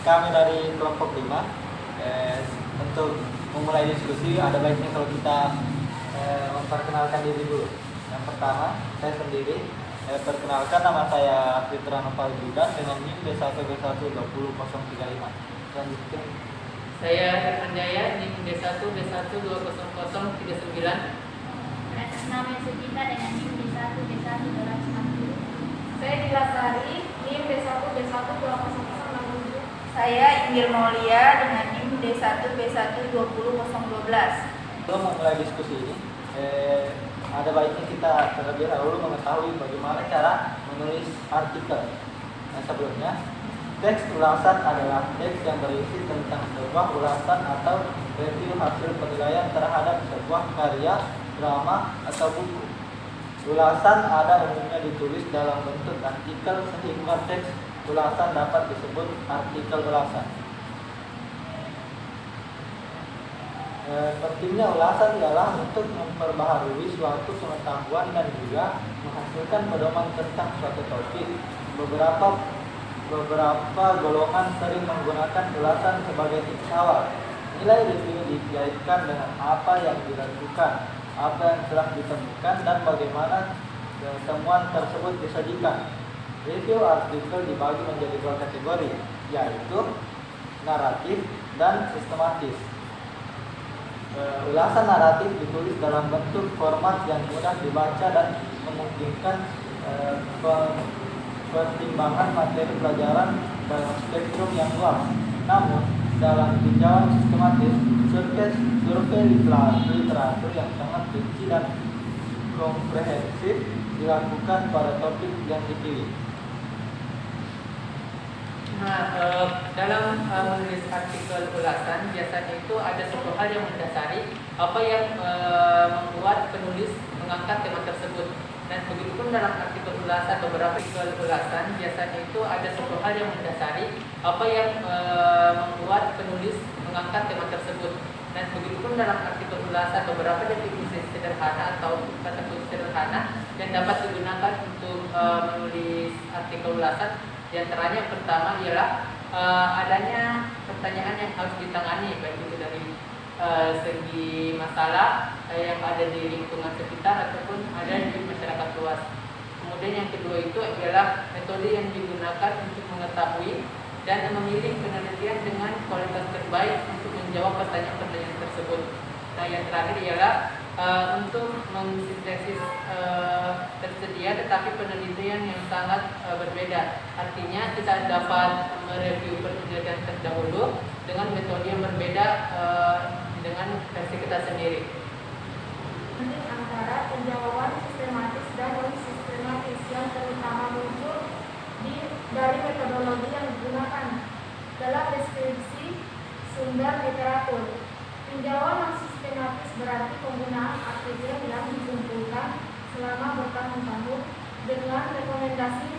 kami dari kelompok 5. Untuk memulai diskusi ada baiknya kalau kita memperkenalkan diri dulu. Yang pertama, saya sendiri. Perkenalkan, nama saya Fitra Nopal Judan dengan NIM B1B120.035. Selanjutnya saya Irfan Jaya, NIM B1B120.039. Nama Sujita dengan NIM B1B1 Saya Dilasari, NIM B1B120.067. Saya Inggil Maulia dengan NIM D1B120.012. sebelum memulai diskusi ini, ada baiknya kita terlebih dahulu mengetahui bagaimana cara menulis artikel. Nah, sebelumnya, teks ulasan adalah teks yang berisi tentang sebuah ulasan atau review hasil penilaian terhadap sebuah karya, drama, atau buku. Ulasan ada umumnya ditulis dalam bentuk artikel sehingga teks ulasan dapat disebut artikel ulasan. Pentingnya ulasan ialah untuk memperbaharui suatu pengetahuan dan juga menghasilkan pedoman tentang suatu topik. Beberapa golongan sering menggunakan ulasan sebagai titik awal. Nilai review dikaitkan dengan apa yang dilakukan, apa yang telah ditemukan, dan bagaimana temuan tersebut disajikan. Review artikel dibagi menjadi 2 kategori, yaitu naratif dan sistematis. Ulasan naratif ditulis dalam bentuk format yang mudah dibaca dan memungkinkan pertimbangan materi pelajaran dalam spektrum yang luas. Namun, dalam tinjauan sistematis, survei literatur yang sangat rinci dan komprehensif dilakukan pada topik yang dipilih. Nah, dalam menulis artikel ulasan biasanya itu ada satu hal yang mendasari apa yang membuat penulis mengangkat tema tersebut. Dan begitupun dalam artikel ulasan, beberapa artikel ulasan biasanya itu ada satu hal yang mendasari apa yang membuat penulis mengangkat tema tersebut. Dan begitupun dalam artikel ulasan, beberapa definisi sederhana atau kata kunci sederhana yang dapat digunakan untuk menulis artikel ulasan. Di antaranya yang pertama ialah adanya pertanyaan yang harus ditangani, baik itu dari segi masalah yang ada di lingkungan sekitar ataupun ada di masyarakat luas. Kemudian yang kedua itu adalah metode yang digunakan untuk mengetahui dan memilih penelitian dengan kualitas terbaik untuk menjawab pertanyaan-pertanyaan tersebut. Nah, yang terakhir ialah untuk mensintesis tersedia tetapi penelitian yang sangat berbeda. Artinya kita dapat mereview penelitian terdahulu dengan metode yang berbeda dengan versi kita sendiri. Penting antara penjawaban sistematis dan non sistematis yang terutama muncul dari metodologi yang digunakan dalam deskripsi sumber literatur. Tinjauan non sistematis berarti penggunaan artikel yang dikumpulkan selama bertahun-tahun dengan rekomendasi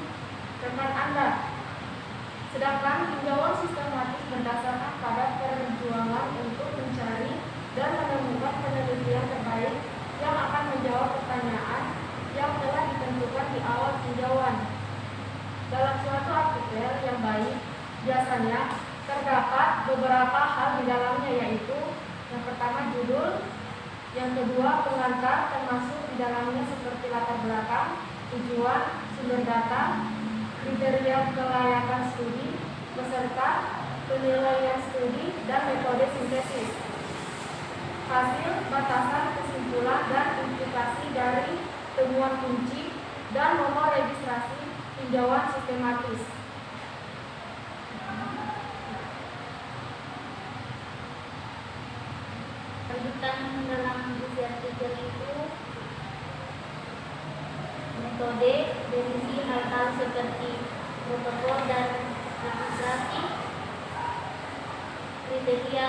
rekan Anda. Sedangkan tinjauan sistematis berdasarkan pada perjuangan untuk mencari dan menemukan penelitian terbaik yang akan menjawab pertanyaan yang telah ditentukan di awal tinjauan. Dalam suatu artikel yang baik, biasanya terdapat beberapa hal di dalamnya, yaitu yang pertama judul, yang kedua pengantar termasuk di dalamnya seperti latar belakang, tujuan, sumber data, kriteria kelayakan studi, peserta, penilaian studi, dan metode sintesis. Hasil, batasan, kesimpulan, dan implikasi dari temuan kunci, dan nomor registrasi tinjauan sistematis. Lanjutan dalam isi artikel itu metode, definisi hal-hal seperti protokol dan registrasi, kriteria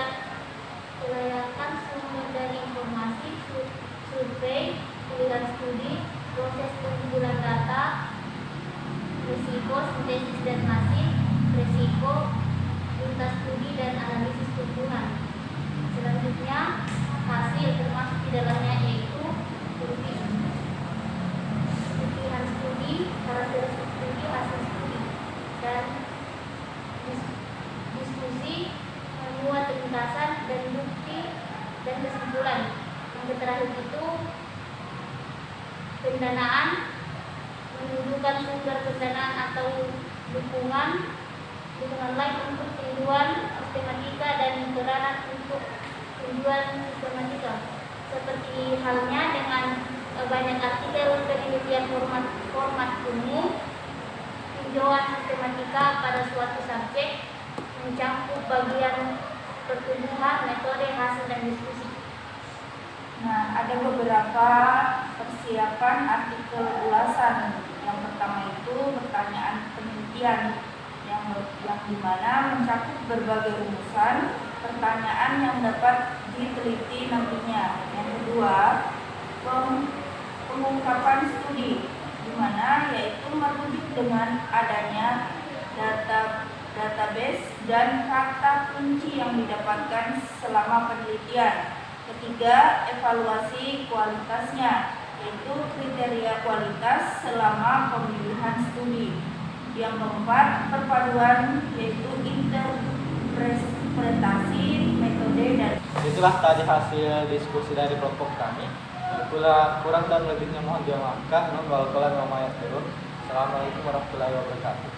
kelayakan sumber dan informasi, survei, pilihan studi, proses pengumpulan data, risiko, sintesis dan hasil, risiko, lintas studi dan analisis tumbuhan. Selanjutnya hasil termasuk di dalamnya yaitu pilihan studi, karakteristik studi, hasil studi, dan itu pendanaan, menunjukkan sumber pendanaan atau dukungan lain untuk tujuan sistematika dan peranan untuk tujuan sistematika. Seperti halnya dengan banyak artikel penelitian format umum, tinjauan sistematika pada suatu subjek, mencakup bagian pertumbuhan, metode, hasil, dan diskusi. Nah, ada beberapa persiapan artikel ulasan. Yang pertama itu pertanyaan penelitian yang dimana mencakup berbagai rumusan pertanyaan yang dapat diteliti nantinya. Yang kedua, pengungkapan studi, di mana yaitu merujuk dengan adanya database dan kata kunci yang didapatkan selama penelitian. Ketiga, evaluasi kualitasnya, yaitu kriteria kualitas selama pemilihan studi. Yang keempat, perpaduan, yaitu interpretasi, metode, dan Itulah tadi hasil diskusi dari kelompok kami. Kurang dan lebihnya mohon dimaafkan. Nun wal qalam wa ma yasirun. Assalamualaikum warahmatullahi wabarakatuh.